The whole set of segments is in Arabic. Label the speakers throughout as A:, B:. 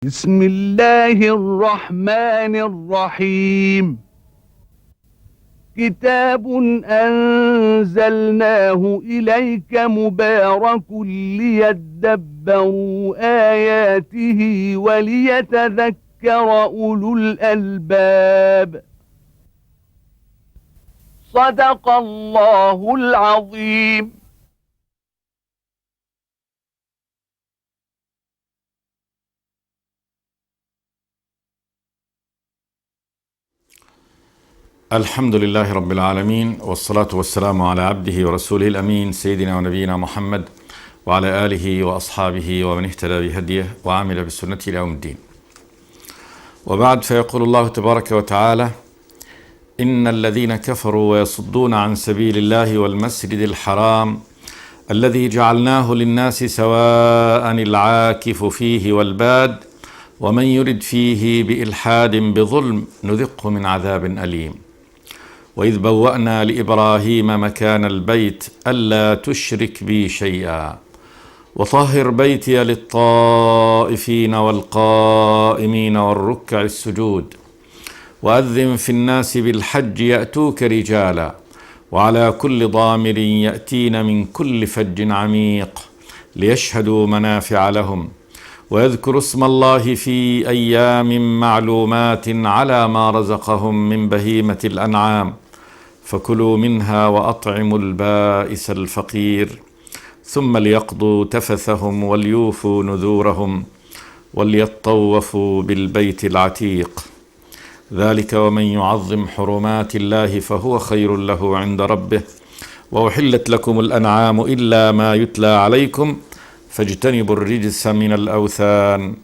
A: بسم الله الرحمن الرحيم. كتاب أنزلناه إليك مبارك ليدبروا آياته وليتذكر أولو الألباب. صدق الله العظيم.
B: الحمد لله رب العالمين، والصلاة والسلام على عبده ورسوله الأمين سيدنا ونبينا محمد وعلى آله وأصحابه ومن اهتدى بهديه وعمل بسنته إلى يوم الدين. وبعد، فيقول الله تبارك وتعالى: إن الذين كفروا ويصدون عن سبيل الله والمسجد الحرام الذي جعلناه للناس سواء العاكف فيه والباد ومن يرد فيه بإلحاد بظلم نذقه من عذاب أليم. وإذ بوأنا لإبراهيم مكان البيت ألا تشرك بي شيئا وطهر بيتي للطائفين والقائمين والركع السجود وأذن في الناس بالحج يأتوك رجالا وعلى كل ضامر يأتين من كل فج عميق ليشهدوا منافع لهم ويذكروا اسم الله في أيام معلومات على ما رزقهم من بهيمة الأنعام فكلوا منها وأطعموا البائس الفقير ثم ليقضوا تفثهم وليوفوا نذورهم وليطوفوا بالبيت العتيق. ذلك ومن يعظم حرمات الله فهو خير له عند ربه. وأحلت لكم الأنعام إلا ما يتلى عليكم فاجتنبوا الرجس من الأوثان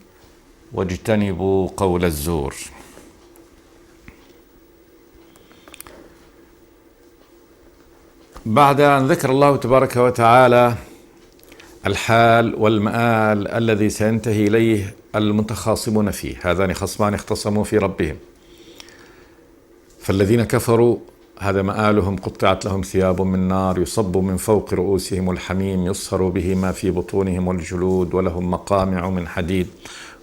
B: واجتنبوا قول الزور. بعد أن ذكر الله تبارك وتعالى الحال والمآل الذي سينتهي إليه المتخاصمون فيه، هذان خصمان اختصموا في ربهم، فالذين كفروا هذا مآلهم: قطعت لهم ثياب من نار يصب من فوق رؤوسهم الحميم يصهر به ما في بطونهم والجلود ولهم مقامع من حديد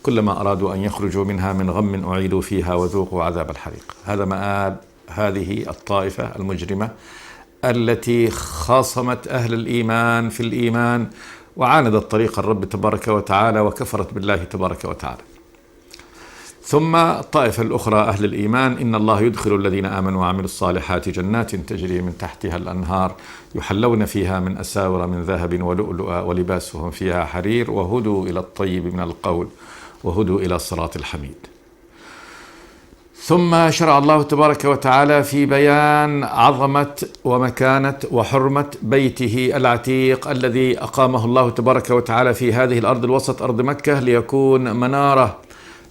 B: كلما أرادوا أن يخرجوا منها من غم أعيدوا فيها وذوقوا عذاب الحريق. هذا مآل هذه الطائفة المجرمة التي خاصمت أهل الإيمان في الإيمان وعاندت طريق الرب تبارك وتعالى وكفرت بالله تبارك وتعالى. ثم الطائفة الأخرى أهل الإيمان: إن الله يدخل الذين آمنوا وعملوا الصالحات جنات تجري من تحتها الأنهار يحلون فيها من أساور من ذهب ولؤلؤا ولباسهم فيها حرير وهدوا إلى الطيب من القول وهدوا إلى صراط الحميد. ثم شرع الله تبارك وتعالى في بيان عظمة ومكانة وحرمة بيته العتيق الذي أقامه الله تبارك وتعالى في هذه الأرض الوسط، أرض مكة، ليكون منارة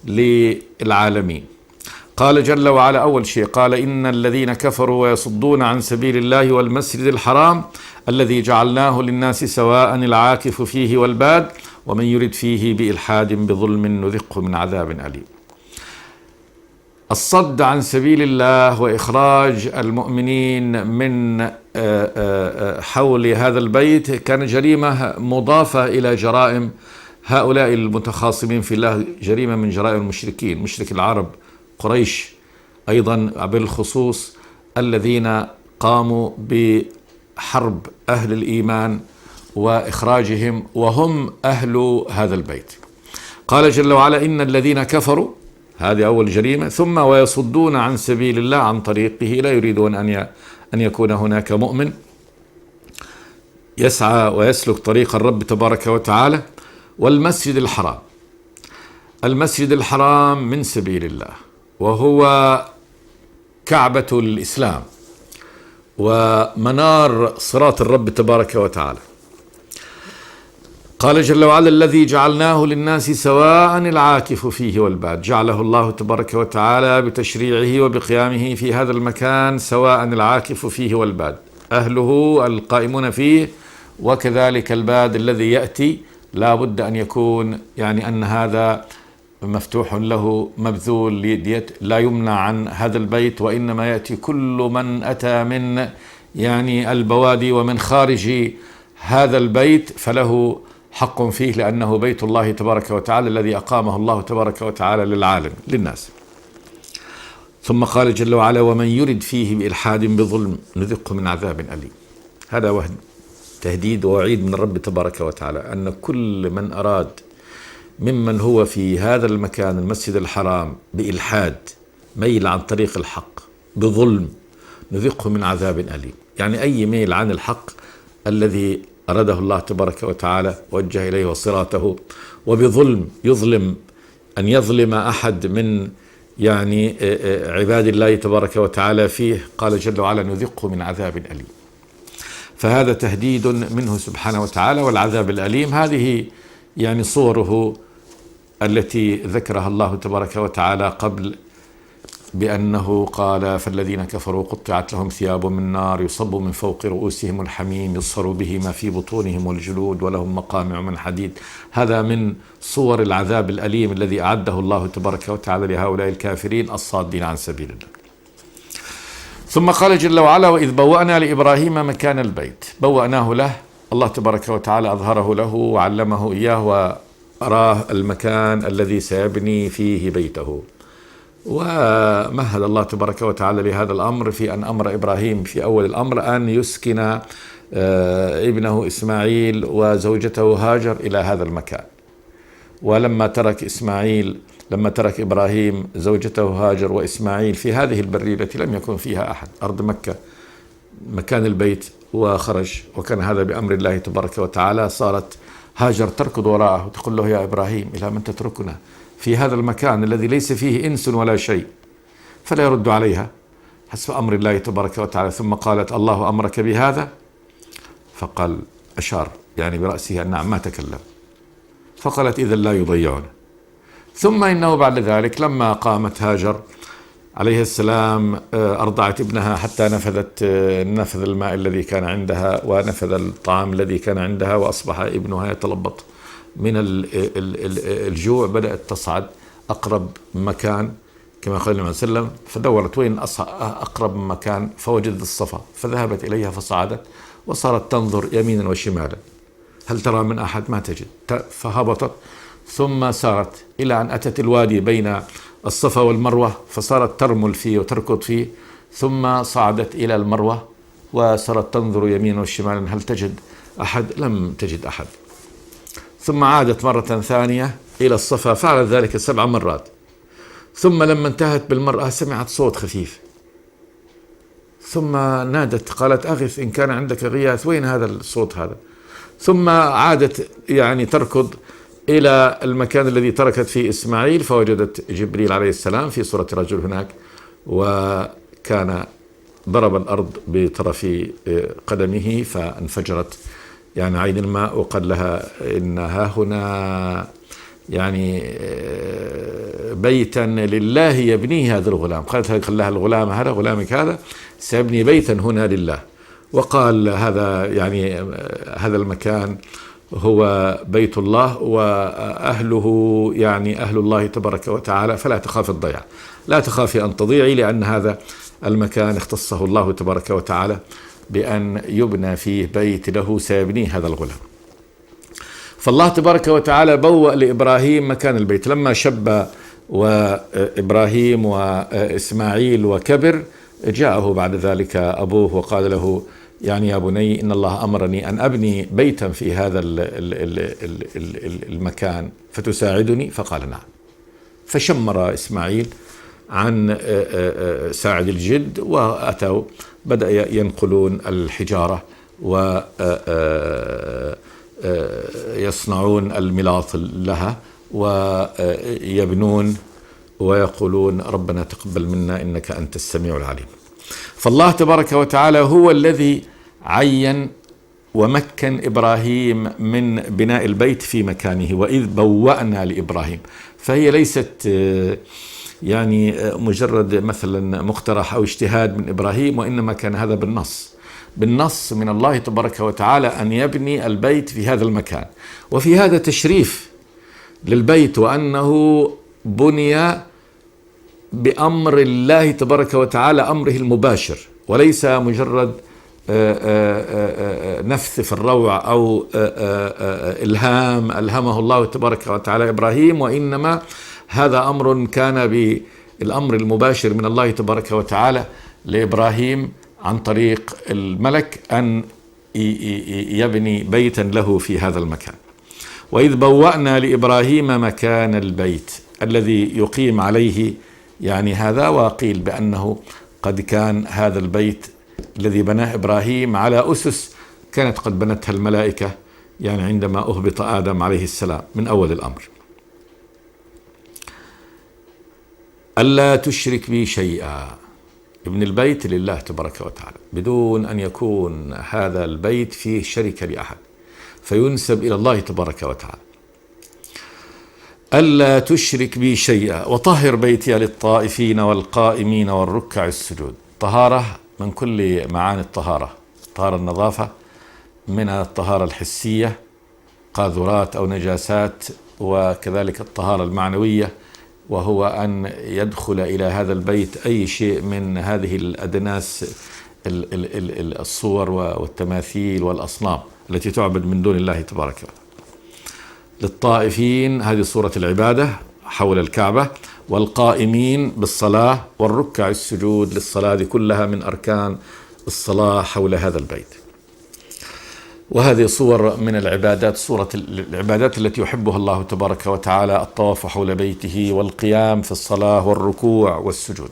B: للعالمين. قال جل وعلا: أول شيء قال: إن الذين كفروا ويصدون عن سبيل الله والمسجد الحرام الذي جعلناه للناس سواء العاكف فيه والباد ومن يرد فيه بإلحاد بظلم نذقه من عذاب أليم. الصد عن سبيل الله وإخراج المؤمنين من حول هذا البيت كان جريمة مضافة إلى جرائم هؤلاء المتخاصمين في الله، جريمة من جرائم المشركين، مشرك العرب قريش أيضا بالخصوص، الذين قاموا بحرب أهل الإيمان وإخراجهم وهم أهل هذا البيت. قال جل وعلا: إن الذين كفروا، هذه أول جريمة. ثم ويصدون عن سبيل الله عن طريقه، لا يريدون أن يكون هناك مؤمن يسعى ويسلك طريق الرب تبارك وتعالى. والمسجد الحرام، المسجد الحرام من سبيل الله وهو كعبة الإسلام ومنار صراط الرب تبارك وتعالى. قال جل وعلا: الذي جعلناه للناس سواء العاكف فيه والباد. جعله الله تبارك وتعالى بتشريعه وبقيامه في هذا المكان سواء العاكف فيه والباد، أهله القائمون فيه، وكذلك الباد الذي يأتي لا بد أن يكون أن هذا مفتوح له مبذول ليد، لا يمنع عن هذا البيت، وإنما يأتي كل من أتى من البوادي ومن خارج هذا البيت فله حق فيه لأنه بيت الله تبارك وتعالى الذي أقامه الله تبارك وتعالى للعالم للناس. ثم قال جل وعلا: ومن يرد فيه بإلحاد بظلم نذقه من عذاب أليم. هذا وهد تهديد ووعيد من الرب تبارك وتعالى أن كل من أراد ممن هو في هذا المكان المسجد الحرام بإلحاد، ميل عن طريق الحق بظلم، نذقه من عذاب أليم. يعني أي ميل عن الحق الذي أراده الله تبارك وتعالى وجه إليه وصراته، وبظلم يظلم أن يظلم أحد من يعني عباد الله تبارك وتعالى فيه، قال جل وعلا: نذقه من عذاب أليم. فهذا تهديد منه سبحانه وتعالى. والعذاب الأليم هذه يعني صوره التي ذكرها الله تبارك وتعالى قبل، بأنه قال: فالذين كفروا قطعت لهم ثياب من نار يصب من فوق رؤوسهم الحميم يصهر به ما في بطونهم والجلود ولهم مقامع من حديد. هذا من صور العذاب الأليم الذي أعده الله تبارك وتعالى لهؤلاء الكافرين الصادين عن سبيل الله. ثم قال جل وعلا: وإذ بوأنا لإبراهيم مكان البيت. بوأناه له، الله تبارك وتعالى أظهره له وعلمه إياه وأراه المكان الذي سيبني فيه بيته. ومهد الله تبارك وتعالى لهذا الأمر في أن أمر إبراهيم في أول الأمر أن يسكن ابنه إسماعيل وزوجته هاجر إلى هذا المكان. ولما ترك إبراهيم زوجته هاجر وإسماعيل في هذه البرية التي لم يكن فيها أحد، أرض مكة مكان البيت، وخرج، وكان هذا بأمر الله تبارك وتعالى، صارت هاجر تركض وراءه وتقول له: يا إبراهيم، إلى من تتركنا في هذا المكان الذي ليس فيه إنس ولا شيء؟ فلا يرد عليها حسب أمر الله تبارك وتعالى. ثم قالت: الله أمرك بهذا؟ فقال، أشار يعني برأسه أن نعم، ما تكلم. فقالت: إذا لا يضيعنا. ثم إنه بعد ذلك لما قامت هاجر عليه السلام أرضعت ابنها حتى نفذ الماء الذي كان عندها ونفذ الطعام الذي كان عندها، وأصبح ابنها يتلبط من الجوع. بدأت تصعد أقرب مكان كما قال النبي صلى الله عليه وسلم، فدورت وين أقرب مكان، فوجدت الصفا، فذهبت إليها فصعدت وصارت تنظر يمينا وشمالا، هل ترى من أحد؟ ما تجد. فهبطت ثم سارت إلى أن أتت الوادي بين الصفا والمروة، فصارت ترمل فيه وتركض فيه. ثم صعدت إلى المروة وصارت تنظر يمينا وشمالا، هل تجد أحد؟ لم تجد أحد. ثم عادت مرة ثانية إلى الصفا، فعلت ذلك 7 مرات. ثم لما انتهت بالمرأة سمعت صوت خفيف، ثم نادت قالت: أغث إن كان عندك غياث، وين هذا الصوت هذا؟ ثم عادت يعني تركض إلى المكان الذي تركت فيه إسماعيل، فوجدت جبريل عليه السلام في صورة رجل هناك، وكان ضرب الأرض بطرف قدمه فانفجرت يعني عين الماء، وقال لها: إن ها هنا يعني بيتا لله يبنيه هذا الغلام. قالت لها الغلام هذا، غلامك هذا سيبني بيتا هنا لله. وقال هذا يعني هذا المكان هو بيت الله وأهله يعني أهل الله تبارك وتعالى، فلا تخاف الضياع، لا تخافي أن تضيعي، لأن هذا المكان اختصه الله تبارك وتعالى بأن يبنى فيه بيت له سيبنيه هذا الغلام. فالله تبارك وتعالى بوأ لإبراهيم مكان البيت. لما شب وإبراهيم وإسماعيل وكبر، جاءه بعد ذلك أبوه وقال له: يعني يا بني، إن الله أمرني أن أبني بيتا في هذا المكان فتساعدني؟ فقال: نعم. فشمر إسماعيل عن ساعد الجد، وأتوا بدأ ينقلون الحجارة ويصنعون الملاط لها ويبنون ويقولون: ربنا تقبل منا إنك أنت السميع العليم. فالله تبارك وتعالى هو الذي عين ومكن إبراهيم من بناء البيت في مكانه. وإذ بوأنا لإبراهيم، فهي ليست يعني مجرد مثلا مقترح أو اجتهاد من إبراهيم، وإنما كان هذا بالنص من الله تبارك وتعالى أن يبني البيت في هذا المكان. وفي هذا تشريف للبيت، وأنه بني بأمر الله تبارك وتعالى، أمره المباشر، وليس مجرد نفث في الروع أو إلهام ألهمه الله تبارك وتعالى إبراهيم، وإنما هذا أمر كان بالأمر المباشر من الله تبارك وتعالى لإبراهيم عن طريق الملك أن يبني بيتا له في هذا المكان. وإذ بوأنا لإبراهيم مكان البيت الذي يقيم عليه، يعني هذا، وقيل بأنه قد كان هذا البيت الذي بناه إبراهيم على أسس كانت قد بنتها الملائكة، يعني عندما أهبط آدم عليه السلام من أول الأمر. ألا تشرك بي شيئا، ابن البيت لله تبارك وتعالى بدون أن يكون هذا البيت فيه شركة لأحد، فينسب إلى الله تبارك وتعالى. ألا تشرك بي شيئا وطهر بيتي للطائفين والقائمين والركع السجود. طهارة من كل معاني الطهارة، طهارة النظافة، من الطهارة الحسية قاذورات أو نجاسات، وكذلك الطهارة المعنوية وهو أن يدخل إلى هذا البيت أي شيء من هذه الأدناس الصور والتماثيل والأصنام التي تعبد من دون الله تبارك وتعالى. للطائفين هذه صورة العبادة حول الكعبة، والقائمين بالصلاة، والركع السجود للصلاة، كلها من أركان الصلاة حول هذا البيت. وهذه صور من العبادات، صورة العبادات التي يحبها الله تبارك وتعالى: الطواف حول بيته، والقيام في الصلاة، والركوع والسجود.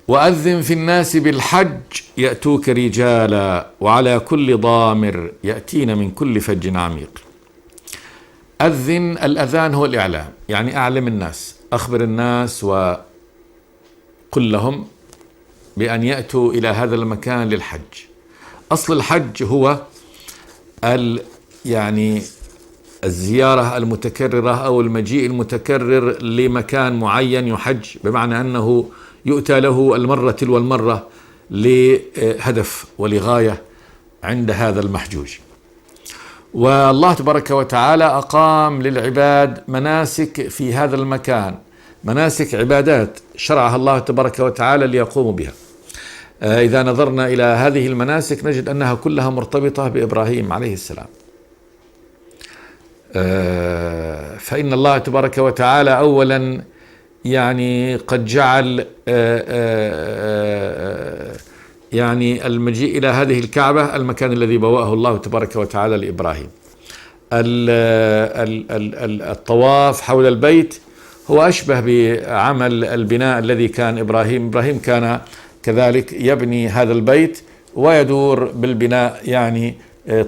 B: وأذن في الناس بالحج يأتوك رجالا وعلى كل ضامر يأتين من كل فج عميق. أذن، الأذان هو الإعلام، يعني أعلم الناس، أخبر الناس وقل لهم بأن يأتوا إلى هذا المكان للحج. أصل الحج هو يعني الزيارة المتكررة أو المجيء المتكرر لمكان معين يحج، بمعنى أنه يؤتى له المرة تلو المرة لهدف ولغاية عند هذا المحجوج. والله تبارك وتعالى أقام للعباد مناسك في هذا المكان، مناسك عبادات شرعها الله تبارك وتعالى ليقوموا بها. إذا نظرنا إلى هذه المناسك نجد أنها كلها مرتبطة بإبراهيم عليه السلام. فإن الله تبارك وتعالى أولا يعني قد جعل يعني المجيء إلى هذه الكعبة المكان الذي بوأه الله تبارك وتعالى لإبراهيم. الطواف حول البيت هو أشبه بعمل البناء الذي كان إبراهيم كان كذلك يبني هذا البيت ويدور بالبناء، يعني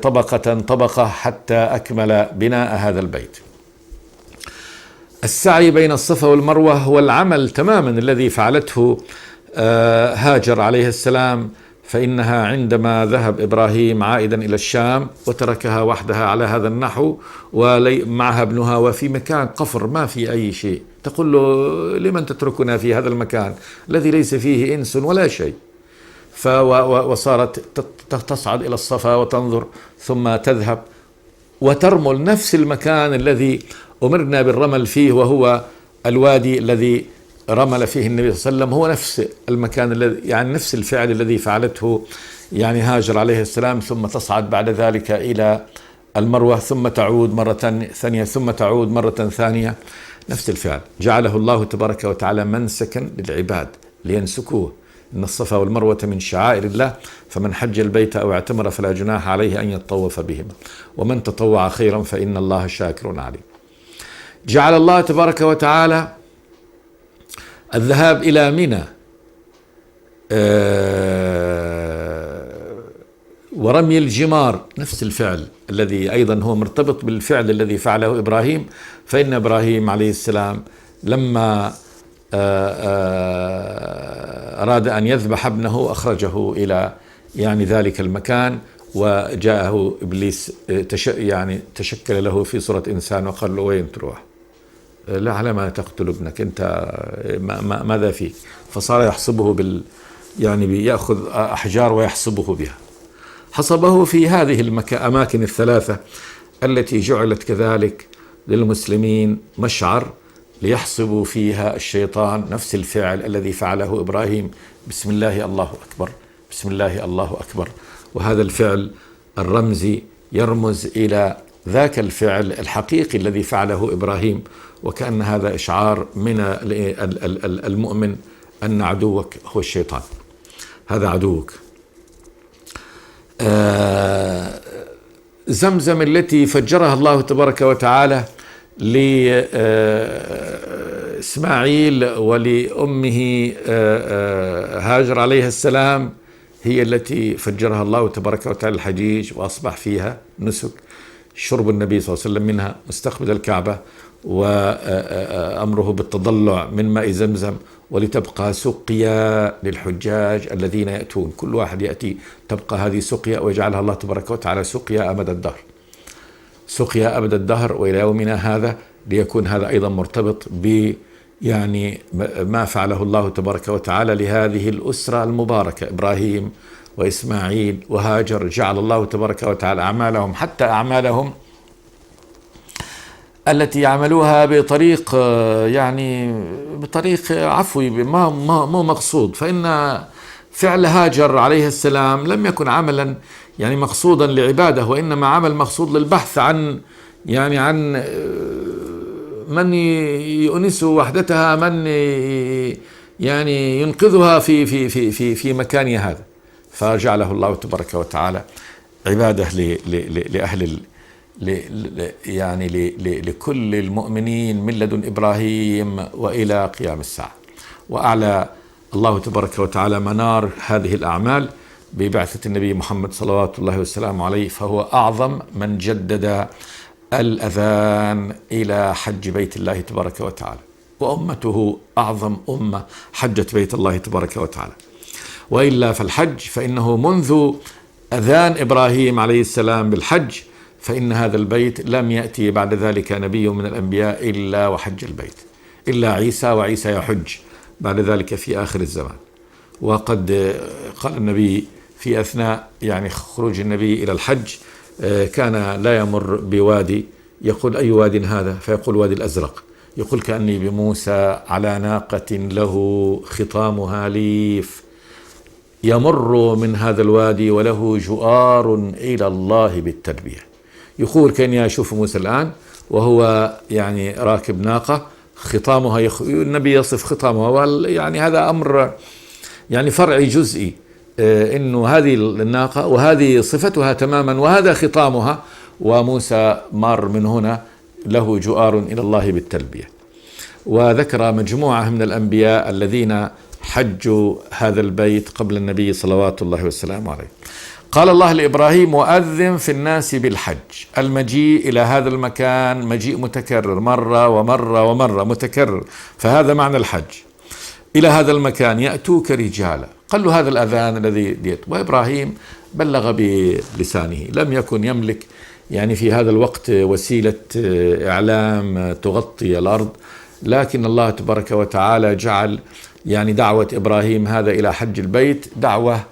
B: طبقة حتى أكمل بناء هذا البيت. السعي بين الصفا والمروة هو العمل تماما الذي فعلته هاجر عليه السلام، فإنها عندما ذهب إبراهيم عائدا إلى الشام وتركها وحدها على هذا النحو ومعها ابنها وفي مكان قفر ما في أي شيء، تقول له: لمن تتركنا في هذا المكان الذي ليس فيه إنس ولا شيء؟ وصارت تصعد إلى الصفا وتنظر ثم تذهب وترمل نفس المكان الذي أمرنا بالرمل فيه، وهو الوادي الذي رمل فيه النبي صلى الله عليه وسلم، هو نفس المكان الذي يعني نفس الفعل الذي فعلته يعني هاجر عليه السلام، ثم تصعد بعد ذلك إلى المروة ثم تعود مرة ثانية ثم تعود مرة ثانية، نفس الفعل. جعله الله تبارك وتعالى منسكا للعباد لينسكوه. إن الصفا والمروة من شعائر الله، فمن حج البيت أو اعتمر فلا جناح عليه أن يطوف بهما، ومن تطوع خيرا فإن الله شاكر عليم. جعل الله تبارك وتعالى الذهاب إلى منى ورمي الجمار نفس الفعل الذي أيضا هو مرتبط بالفعل الذي فعله إبراهيم. فإن إبراهيم عليه السلام لما أراد أن يذبح ابنه أخرجه إلى يعني ذلك المكان، وجاءه إبليس يعني تشكل له في صورة إنسان وقال له: وين تروح؟ لا، على ما تقتل ابنك أنت، ماذا فيك؟ فصار يحصبه يعني يأخذ أحجار ويحصبه بها. حصبه في هذه الأماكن الثلاثة التي جعلت كذلك للمسلمين مشعر ليحصبوا فيها الشيطان، نفس الفعل الذي فعله إبراهيم، بسم الله الله أكبر، بسم الله الله أكبر. وهذا الفعل الرمزي يرمز إلى ذاك الفعل الحقيقي الذي فعله إبراهيم، وكأن هذا إشعار من المؤمن أن عدوك هو الشيطان، هذا عدوك. زمزم التي فجرها الله تبارك وتعالى لإسماعيل ولأمه هاجر عليها السلام هي التي فجرها الله تبارك وتعالى الحجيج، وأصبح فيها نسك شرب النبي صلى الله عليه وسلم منها مستقبل الكعبة، وأمره بالتضلع من ماء زمزم، ولتبقى سقيا للحجاج الذين يأتون، كل واحد يأتي تبقى هذه سقيا، ويجعلها الله تبارك وتعالى سقيا أبد الدهر، سقيا أبد الدهر وإلى يومنا هذا، ليكون هذا أيضا مرتبط يعني ما فعله الله تبارك وتعالى لهذه الأسرة المباركة، إبراهيم وإسماعيل وهاجر. جعل الله تبارك وتعالى أعمالهم، حتى أعمالهم التي يعملوها بطريق يعني بطريق عفوي مو مقصود، فإن فعل هاجر عليه السلام لم يكن عملا يعني مقصودا لعبادة، وإنما عمل مقصود للبحث عن عن من يؤنسه وحدتها، من يعني ينقذها في مكانها هذا، فجعله الله تبارك وتعالى عبادة لأهل يعني لكل المؤمنين من لدن إبراهيم وإلى قيام الساعة. وأعلى الله تبارك وتعالى منار هذه الأعمال ببعثة النبي محمد صلوات الله والسلام عليه، فهو أعظم من جدد الأذان إلى حج بيت الله تبارك وتعالى، وأمته أعظم أمة حجت بيت الله تبارك وتعالى. وإلا فالحج فإنه منذ أذان إبراهيم عليه السلام بالحج، فإن هذا البيت لم يأتي بعد ذلك نبي من الأنبياء إلا وحج البيت، إلا عيسى، وعيسى يحج بعد ذلك في آخر الزمان. وقد قال النبي في أثناء خروج النبي إلى الحج، كان لا يمر بوادي يقول أي واد هذا؟ فيقول وادي الأزرق، يقول كأني بموسى على ناقة له خطامها ليف، يمر من هذا الوادي وله جؤار إلى الله بالتلبية. يقول كان يشوف موسى الآن وهو راكب ناقة خطامها النبي يصف خطامها، هذا أمر فرعي جزئي، إنه هذه الناقة وهذه صفتها تماما وهذا خطامها، وموسى مار من هنا له جؤار إلى الله بالتلبية. وذكر مجموعة من الأنبياء الذين حجوا هذا البيت قبل النبي صلوات الله والسلام عليه. قال الله لإبراهيم: وأذن في الناس بالحج. المجيء إلى هذا المكان مجيء متكرر، مرة ومرة ومرة متكرر، فهذا معنى الحج. إلى هذا المكان يأتوك رجالا. قال له هذا الأذان الذي ديت، وإبراهيم بلغ بلسانه، لم يكن يملك في هذا الوقت وسيلة إعلام تغطي الأرض، لكن الله تبارك وتعالى جعل دعوة إبراهيم هذا إلى حج البيت دعوة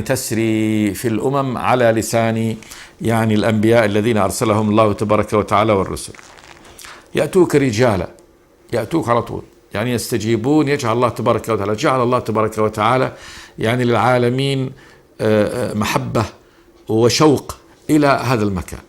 B: تسري في الأمم على لسان الأنبياء الذين أرسلهم الله تبارك وتعالى والرسل. يأتوك رجالا، يأتوك على طول، يستجيبون. يجعل الله تبارك وتعالى، جعل الله تبارك وتعالى للعالمين محبة وشوق إلى هذا المكان.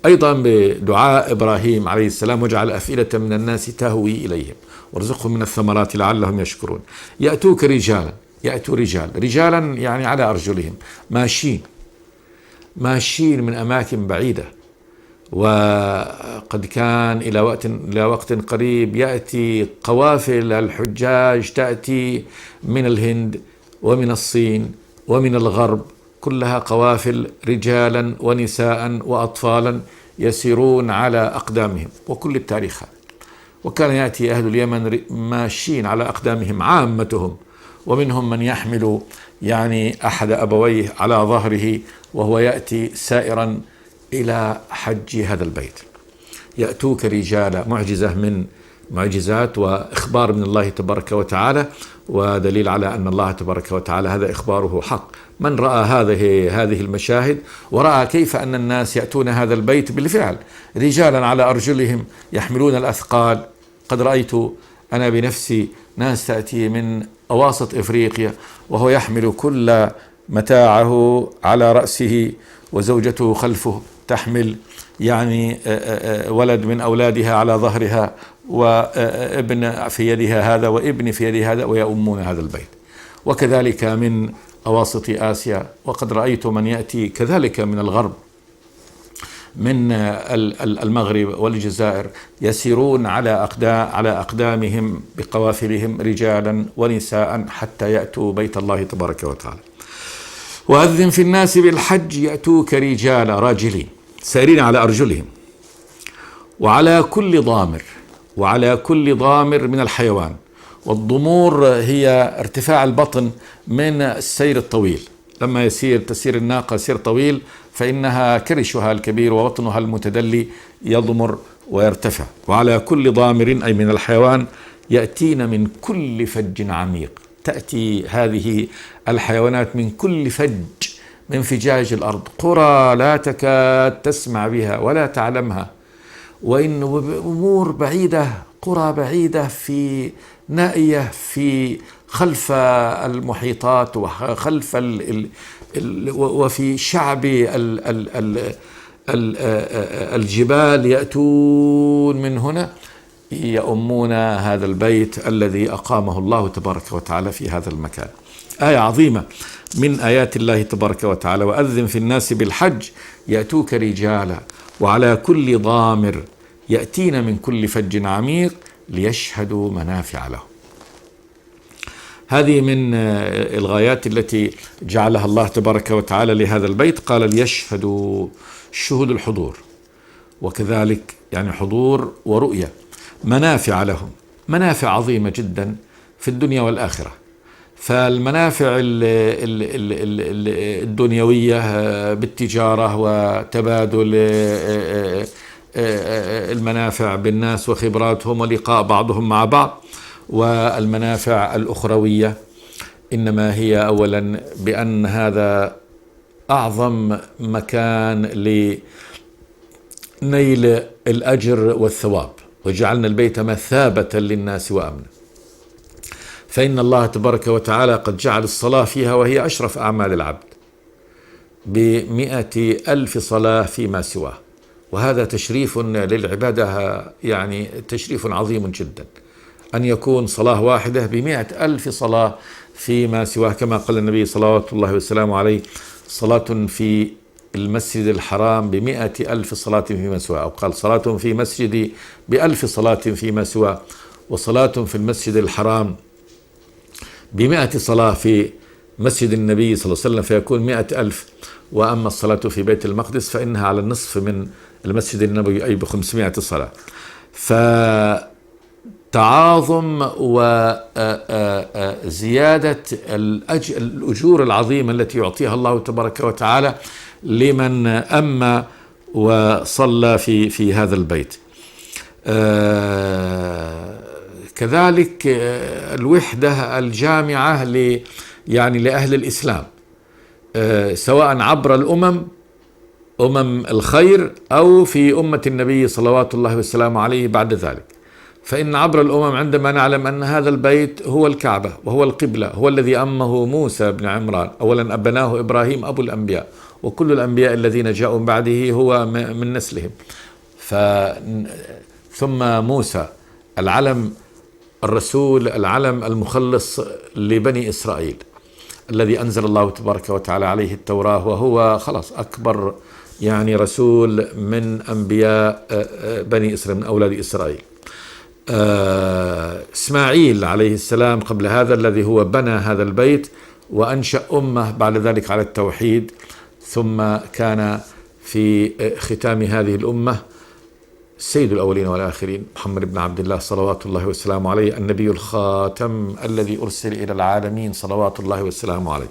B: أيضا بدعاء إبراهيم عليه السلام: وجعل أفئدة من الناس تهوي إليهم وارزقهم من الثمرات لعلهم يشكرون. يأتوك رجالا، يأتوا رجالا على أرجلهم، ماشين من أماكن بعيدة. وقد كان إلى وقت قريب يأتي قوافل الحجاج تأتي من الهند ومن الصين ومن الغرب، كلها قوافل رجالا ونساء وأطفالا يسيرون على أقدامهم، وكل التاريخ هذا. وكان يأتي أهل اليمن ماشين على أقدامهم عامتهم، ومنهم من يحمل أحد أبويه على ظهره وهو يأتي سائرا إلى حج هذا البيت. يأتوك رجالا، معجزة من معجزات وإخبار من الله تبارك وتعالى، ودليل على أن الله تبارك وتعالى هذا إخباره حق. من رأى هذه المشاهد ورأى كيف أن الناس يأتون هذا البيت بالفعل رجالا على أرجلهم يحملون الأثقال. قد رأيت أنا بنفسي ناس تأتي من أواسط إفريقيا وهو يحمل كل متاعه على رأسه وزوجته خلفه تحمل يعني ولد من أولادها على ظهرها وابن في يدها هذا وابن في يدها هذا ويؤمون هذا البيت. وكذلك من أواسط آسيا. وقد رأيت من يأتي كذلك من الغرب من المغرب والجزائر يسيرون على أقدامهم بقوافلهم رجالا ونساء حتى يأتوا بيت الله تبارك وتعالى. وأذن في الناس بالحج يأتوك رجالا راجلين سائرين على أرجلهم وعلى كل ضامر من الحيوان. والضمور هي ارتفاع البطن من السير الطويل. لما تسير الناقة سير طويل فإنها كرشها الكبير وبطنها المتدلي يضمر ويرتفع. وعلى كل ضامر أي من الحيوان يأتين من كل فج عميق. تأتي هذه الحيوانات من كل فج من فجاج الأرض، قرى لا تكاد تسمع بها ولا تعلمها، وإن أمور بعيدة، قرى بعيدة في نائية في خلف المحيطات وخلف وفي شعب الجبال يأتون من هنا يؤمون هذا البيت الذي أقامه الله تبارك وتعالى في هذا المكان. آية عظيمة من آيات الله تبارك وتعالى. وأذن في الناس بالحج يأتوك رجالا وعلى كل ضامر يأتين من كل فج عميق ليشهدوا منافع لهم. هذه من الغايات التي جعلها الله تبارك وتعالى لهذا البيت. قال ليشهدوا، الشهود الحضور، وكذلك يعني حضور ورؤية، منافع لهم، منافع عظيمة جدا في الدنيا والآخرة. فالمنافع الدنيوية بالتجارة وتبادل المنافع بالناس وخبراتهم ولقاء بعضهم مع بعض، والمنافع الأخروية إنما هي أولا بأن هذا أعظم مكان لنيل الأجر والثواب، وجعلنا البيت مثابة للناس وأمنا. فإن الله تبارك وتعالى قد جعل الصلاة فيها وهي أشرف أعمال العبد ب100,000 صلاة فيما سواه، وهذا تشريف للعبادة، يعني تشريف عظيم جدا أن يكون صلاة واحدة ب100,000 صلاة فيما سواه، كما قال النبي صلوات الله وسلامه عليه: صلاة في المسجد الحرام ب100,000 صلاة فيما سواه، أو قال: صلاة في مسجدي ب1000 صلاة فيما سواه، وصلاة في المسجد الحرام ب100 صلاة في مسجد النبي صلى الله عليه وسلم فيكون 100,000. وأما الصلاة في بيت المقدس فإنها على النصف من المسجد النبوي أي ب500 صلاة. فتعاظم وزيادة الأجور العظيمة التي يعطيها الله تبارك وتعالى لمن أما وصلى في هذا البيت. كذلك الوحدة الجامعة يعني لأهل الإسلام، سواء عبر أمم الخير أو في أمة النبي صلوات الله وسلامه عليه بعد ذلك. فإن عبر الأمم عندما نعلم أن هذا البيت هو الكعبة وهو القبلة، هو الذي أمه موسى بن عمران، أولا أبناه إبراهيم أبو الأنبياء، وكل الأنبياء الذين جاءوا بعده هو من نسلهم. ثم موسى العلم، الرسول العلم المخلص لبني إسرائيل الذي أنزل الله تبارك وتعالى عليه التوراة، وهو خلاص أكبر يعني رسول من أنبياء بني إسرائيل، من أولاد إسرائيل. إسماعيل عليه السلام قبل هذا الذي هو بنى هذا البيت وأنشأ أمة بعد ذلك على التوحيد، ثم كان في ختام هذه الأمة سيد الأولين والآخرين محمد بن عبد الله صلوات الله وسلامه عليه، النبي الخاتم الذي أرسل إلى العالمين صلوات الله وسلامه عليه،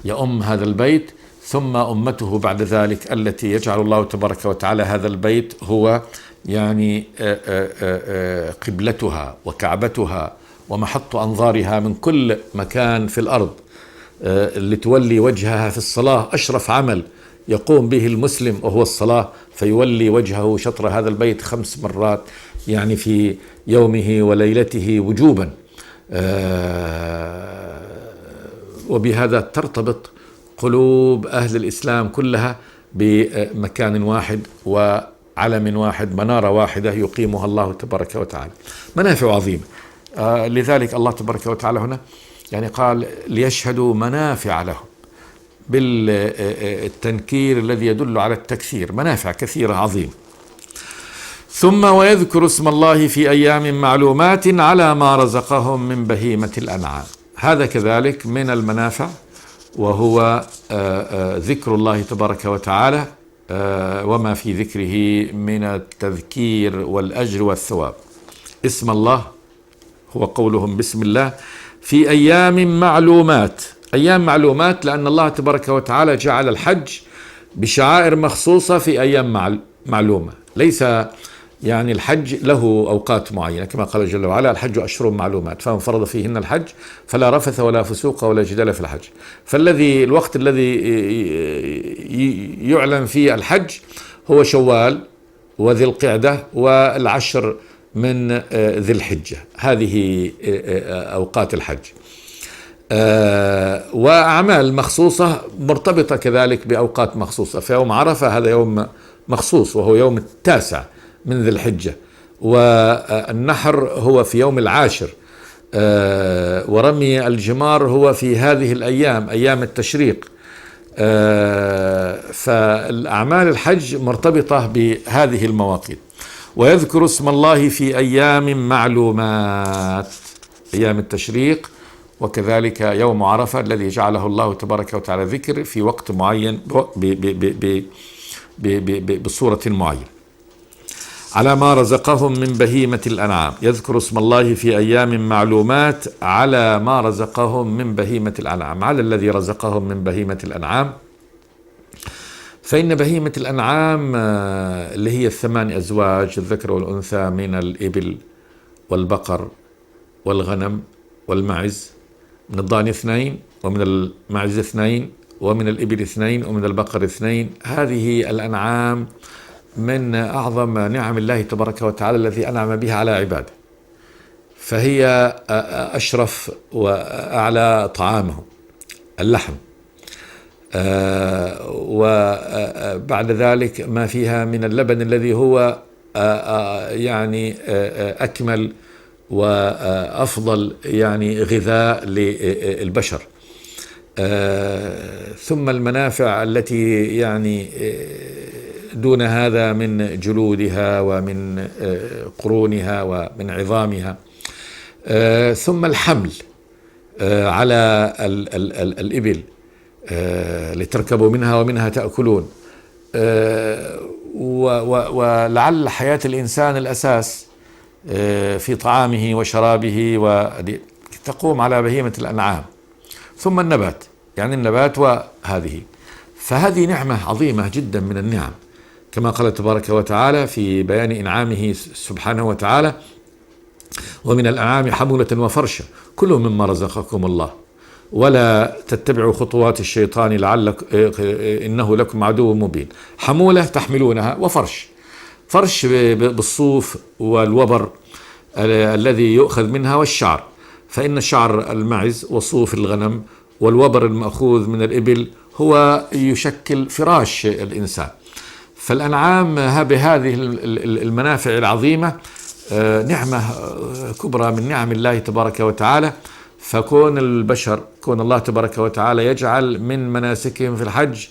B: يؤم هذا البيت. ثم أمته بعد ذلك التي يجعل الله تبارك وتعالى هذا البيت هو يعني قبلتها وكعبتها ومحط أنظارها من كل مكان في الأرض لتولي وجهها في الصلاة. أشرف عمل يقوم به المسلم وهو الصلاة، فيولي وجهه شطر هذا البيت 5 مرات يعني في يومه وليلته وجوبا. وبهذا ترتبط قلوب أهل الإسلام كلها بمكان واحد وعلم واحد، منارة واحدة يقيمها الله تبارك وتعالى. منافع عظيمة. لذلك الله تبارك وتعالى هنا يعني قال ليشهدوا منافع لهم بالتنكير الذي يدل على التكثير، منافع كثيرة عظيمة. ثم ويذكر اسم الله في أيام معلومات على ما رزقهم من بهيمة الأنعام. هذا كذلك من المنافع، وهو ذكر الله تبارك وتعالى وما في ذكره من التذكير والأجر والثواب. اسم الله هو قولهم بسم الله في أيام معلومات. أيام معلومات لأن الله تبارك وتعالى جعل الحج بشعائر مخصوصة في أيام معلومة. ليس يعني الحج له أوقات معينة، كما قال جل وعلا الحج أشهر معلومات فمن فرض فيهن الحج فلا رفث ولا فسوق ولا جدال في الحج. الوقت الذي يعلن فيه الحج هو شوال وذي القعدة والعشر من ذي الحجة، هذه أوقات الحج. وأعمال مخصوصة مرتبطة كذلك بأوقات مخصوصة. في يوم عرفة هذا يوم مخصوص وهو يوم 9 من ذي الحجة، والنحر هو في يوم 10، ورمي الجمار هو في هذه الأيام أيام التشريق. فالأعمال الحج مرتبطة بهذه المواقيت. ويذكر اسم الله في أيام معلومات، أيام التشريق، وكذلك يوم عرفة الذي جعله الله تبارك وتعالى ذكر في وقت معين بصورة معينة على ما رزقهم من بهيمة الأنعام. يذكر اسم الله في أيام معلومات على ما رزقهم من بهيمة الأنعام، على الذي رزقهم من بهيمة الأنعام. فإن بهيمة الأنعام اللي هي 8 أزواج الذكر والأنثى من الإبل والبقر والغنم والمعز، من الضأن 2 ومن المعز 2 ومن الإبل 2 ومن البقر 2. هذه الأنعام من أعظم نعم الله تبارك وتعالى الذي أنعم بها على عباده، فهي أشرف وأعلى طعامهم اللحم، وبعد ذلك ما فيها من اللبن الذي هو يعني أكمل وأفضل يعني غذاء للبشر. ثم المنافع التي يعني دون هذا من جلودها ومن قرونها ومن عظامها. ثم الحمل على الإبل لتركبوا منها ومنها تأكلون. ولعل حياة الإنسان الأساس في طعامه وشرابه وتقوم على بهيمة الأنعام. ثم النبات، يعني النبات وهذه، فهذه نعمة عظيمة جدا من النعم، كما قال تبارك وتعالى في بيان إنعامه سبحانه وتعالى: ومن الأنعام حمولة وفرشا كلوا مما رزقكم الله ولا تتبعوا خطوات الشيطان إنه لكم عدو مبين. حمولة تحملونها، وفرش بالصوف والوبر الذي يؤخذ منها، والشعر، فإن شعر المعز وصوف الغنم والوبر المأخوذ من الإبل هو يشكل فراش الإنسان. فالأنعام بهذه المنافع العظيمة نعمة كبرى من نعم الله تبارك وتعالى. فكون البشر، كون الله تبارك وتعالى يجعل من مناسكهم في الحج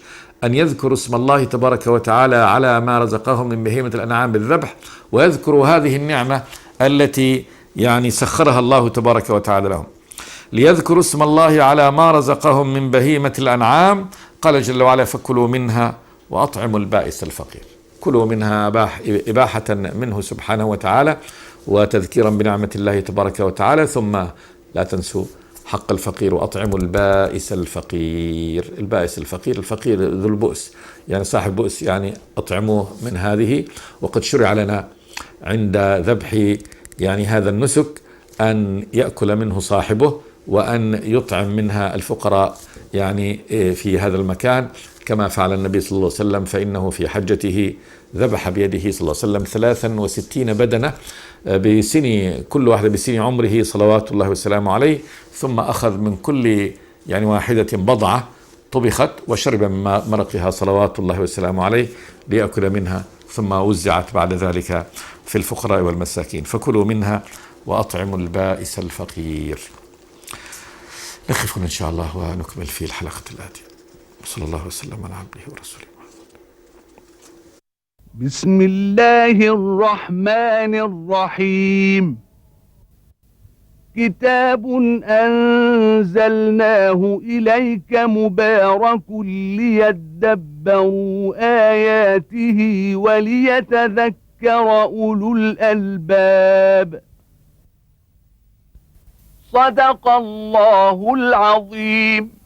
B: أن يذكروا اسم الله تبارك وتعالى على ما رزقهم من بهيمة الأنعام بالذبح، ويذكروا هذه النعمة التي يعني سخرها الله تبارك وتعالى لهم. ليذكروا اسم الله على ما رزقهم من بهيمة الأنعام، قال جل وعلا: فكلوا منها وأطعموا البائس الفقير. كلوا منها إباحة منه سبحانه وتعالى وتذكيرا بنعمة الله تبارك وتعالى. ثم لا تنسوا حق الفقير وأطعموا البائس الفقير. البائس الفقير، الفقير ذو البؤس، يعني صاحب بؤس، يعني أطعموه من هذه. وقد شرع لنا عند ذبح يعني هذا النسك أن يأكل منه صاحبه وأن يطعم منها الفقراء يعني في هذا المكان، كما فعل النبي صلى الله عليه وسلم، فإنه في حجته ذبح بيده صلى الله عليه وسلم 63 بدنة بسن، كل واحدة بسن عمره صلوات الله وسلامه عليه، ثم أخذ من كل يعني واحدة بضعة طبخت وشرب من مرقها صلوات الله وسلامه عليه ليأكل منها، ثم وزعت بعد ذلك في الفقراء والمساكين، فكلوا منها وأطعموا البائس الفقير. نقف إن شاء الله ونكمل في الحلقة الآتية. صلى الله وسلم على عبده ورسوله.
A: بسم الله الرحمن الرحيم. كتاب أنزلناه إليك مبارك ليدبروا آياته وليتذكر أولو الألباب. صدق الله العظيم.